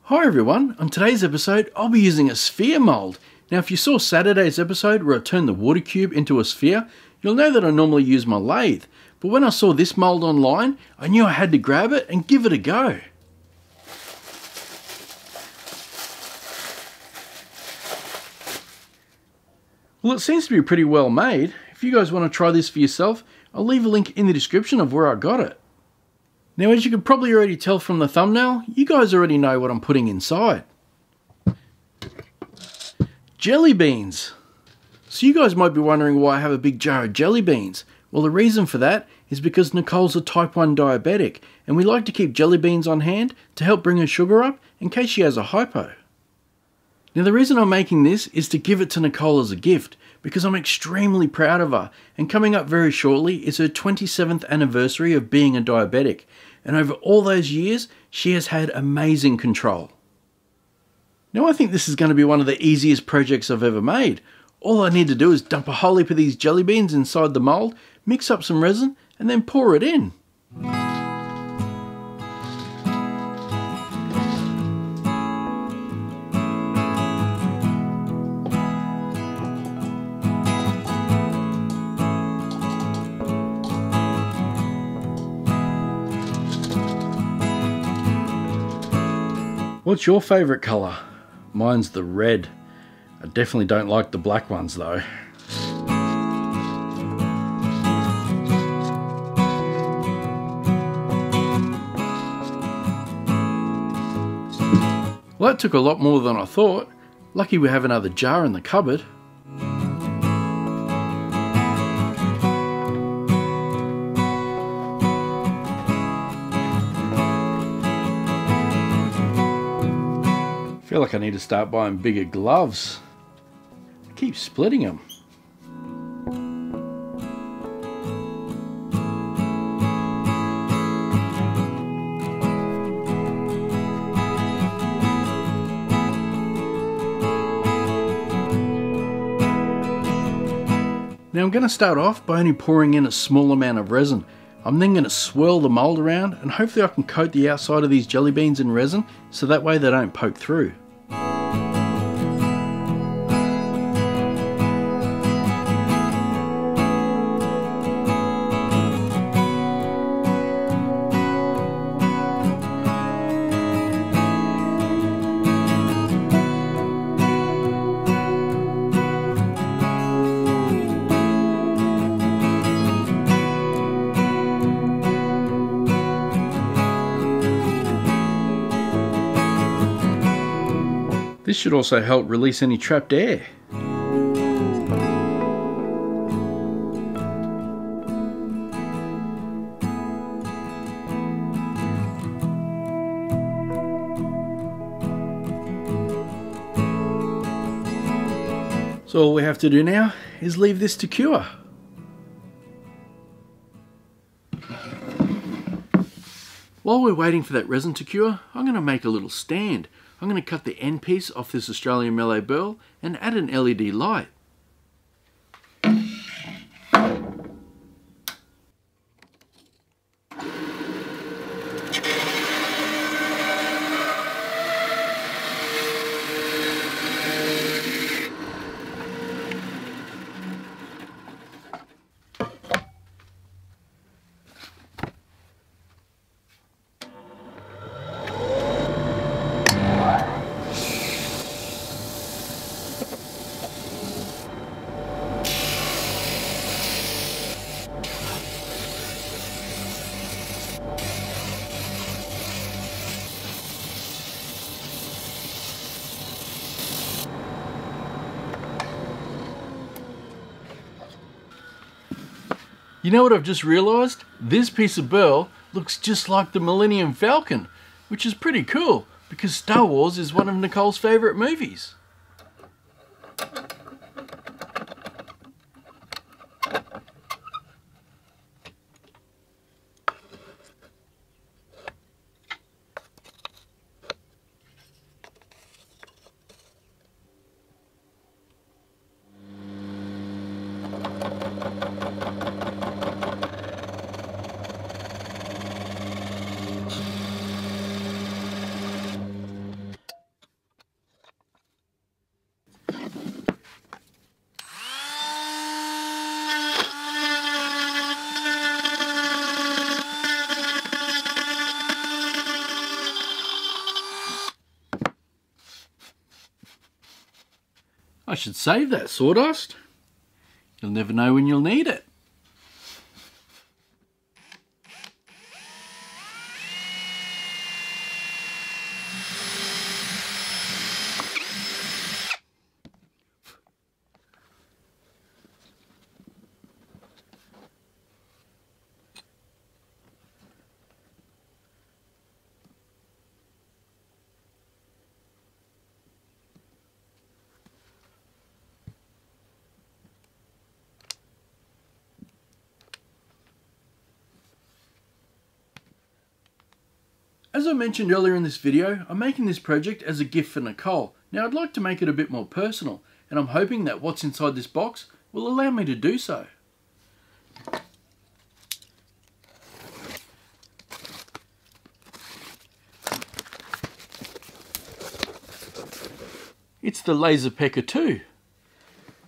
Hi everyone, on today's episode I'll be using a sphere mould. Now if you saw Saturday's episode where I turned the water cube into a sphere, you'll know that I normally use my lathe, but when I saw this mould online, I knew I had to grab it and give it a go. Well, it seems to be pretty well made. If you guys want to try this for yourself, I'll leave a link in the description of where I got it. Now, as you can probably already tell from the thumbnail, you guys already know what I'm putting inside. Jelly beans. So you guys might be wondering why I have a big jar of jelly beans. Well, the reason for that is because Nicole's a type 1 diabetic, and we like to keep jelly beans on hand to help bring her sugar up in case she has a hypo. Now, the reason I'm making this is to give it to Nicole as a gift, because I'm extremely proud of her, and coming up very shortly is her 27th anniversary of being a diabetic, and over all those years she has had amazing control. Now I think this is going to be one of the easiest projects I've ever made. All I need to do is dump a whole heap of these jelly beans inside the mould, mix up some resin and then pour it in. What's your favourite colour? Mine's the red. I definitely don't like the black ones though. Well, that took a lot more than I thought. Lucky we have another jar in the cupboard. I feel like I need to start buying bigger gloves. I keep splitting them. Now I'm going to start off by only pouring in a small amount of resin. I'm then going to swirl the mould around and hopefully I can coat the outside of these jelly beans in resin so that way they don't poke through. This should also help release any trapped air. So all we have to do now is leave this to cure. While we're waiting for that resin to cure, I'm going to make a little stand. I'm going to cut the end piece off this Australian Melee burl and add an LED light. You know what I've just realised? This piece of burl looks just like the Millennium Falcon, which is pretty cool because Star Wars is one of Nicole's favourite movies. I should save that sawdust. You'll never know when you'll need it. As I mentioned earlier in this video, I'm making this project as a gift for Nicole. Now I'd like to make it a bit more personal, and I'm hoping that what's inside this box will allow me to do so. It's the LaserPecker 2.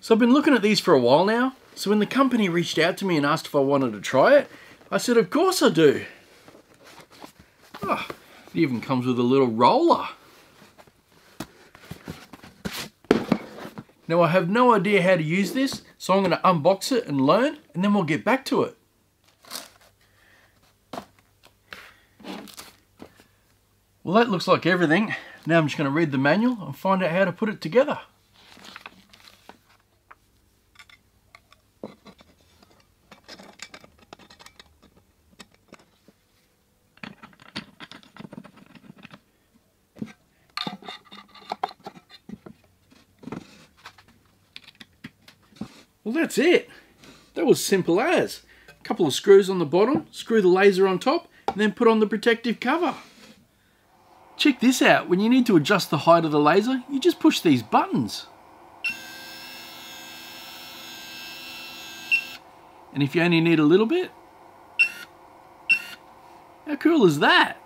So I've been looking at these for a while now, so when the company reached out to me and asked if I wanted to try it, I said of course I do. Oh, it even comes with a little roller. Now I have no idea how to use this, so I'm going to unbox it and learn, and then we'll get back to it. Well, that looks like everything. Now I'm just going to read the manual and find out how to put it together. Well, that's it. That was simple as. A couple of screws on the bottom, screw the laser on top, and then put on the protective cover. Check this out. When you need to adjust the height of the laser, you just push these buttons. And if you only need a little bit, how cool is that?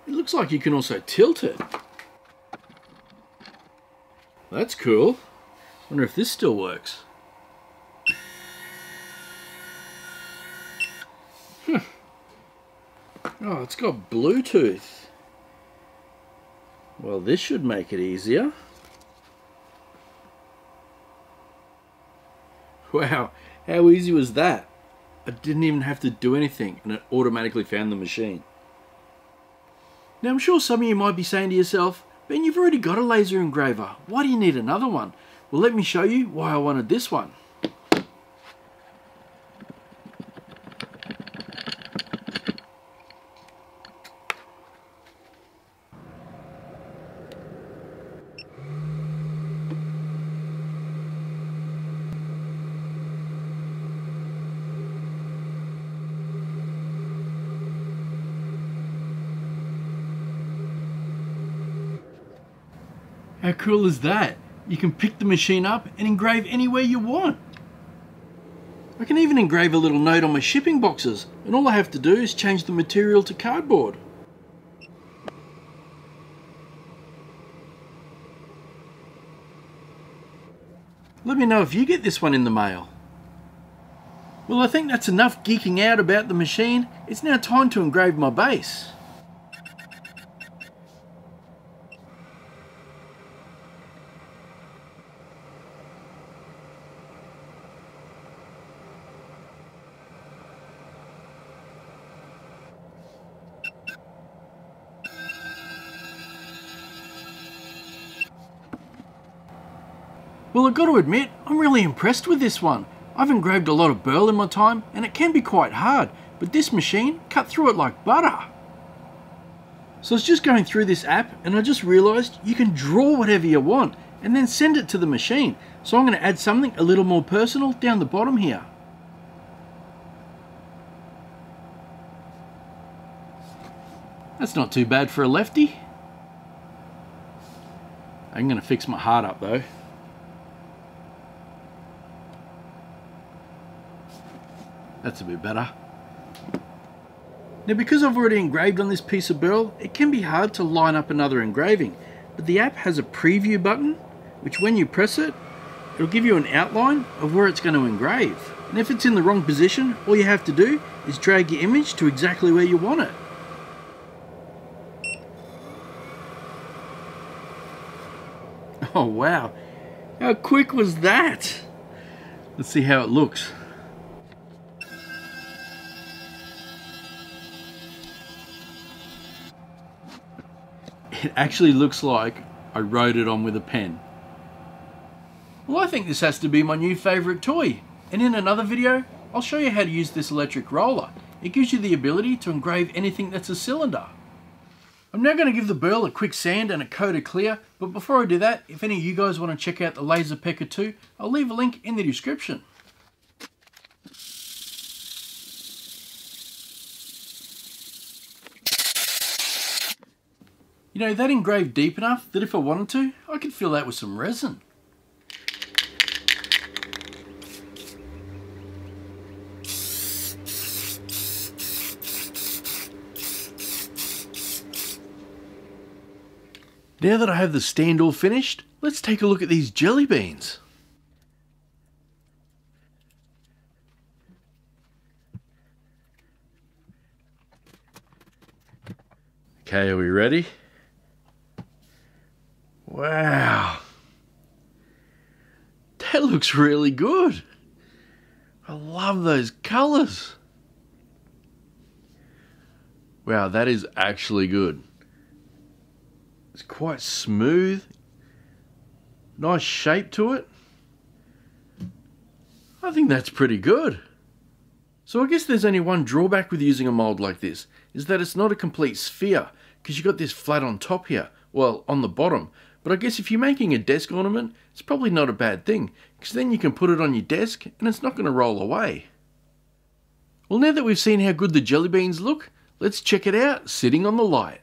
It looks like you can also tilt it. That's cool. Wonder if this still works. Oh, it's got Bluetooth. Well, this should make it easier. Wow, how easy was that? I didn't even have to do anything and it automatically found the machine. Now I'm sure some of you might be saying to yourself, Ben, you've already got a laser engraver. Why do you need another one? Well, let me show you why I wanted this one. How cool is that? You can pick the machine up and engrave anywhere you want. I can even engrave a little note on my shipping boxes, and all I have to do is change the material to cardboard. Let me know if you get this one in the mail. Well, I think that's enough geeking out about the machine. It's now time to engrave my base. Well, I've got to admit, I'm really impressed with this one. I've engraved a lot of burl in my time, and it can be quite hard, but this machine cut through it like butter. So I was just going through this app, and I just realised you can draw whatever you want, and then send it to the machine. So I'm going to add something a little more personal down the bottom here. That's not too bad for a lefty. I'm going to fix my heart up though. That's a bit better. Now, because I've already engraved on this piece of burl, it can be hard to line up another engraving, but the app has a preview button, which when you press it, it'll give you an outline of where it's going to engrave. And if it's in the wrong position, all you have to do is drag your image to exactly where you want it. Oh wow, How quick was that? Let's see how it looks. It actually looks like I wrote it on with a pen. Well, I think this has to be my new favourite toy. And in another video, I'll show you how to use this electric roller. It gives you the ability to engrave anything that's a cylinder. I'm now going to give the burl a quick sand and a coat of clear, but before I do that, if any of you guys want to check out the LaserPecker 2, I'll leave a link in the description. You know, that engraved deep enough that if I wanted to, I could fill that with some resin. Now that I have the stand all finished, let's take a look at these jelly beans. Okay, are we ready? Wow, that looks really good. I love those colours. Wow, that is actually good. It's quite smooth, nice shape to it. I think that's pretty good. So I guess there's only one drawback with using a mould like this, is that it's not a complete sphere, because you've got this flat on top here, well, on the bottom. But I guess if you're making a desk ornament, it's probably not a bad thing, because then you can put it on your desk and it's not going to roll away. Well, now that we've seen how good the jelly beans look, let's check it out sitting on the light.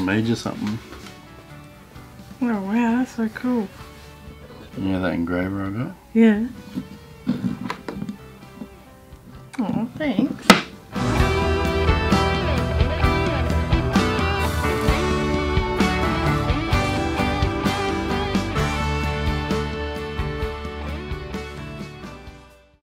Made you something. Oh wow, that's so cool. Yeah, that engraver I got. Yeah. Oh, thanks.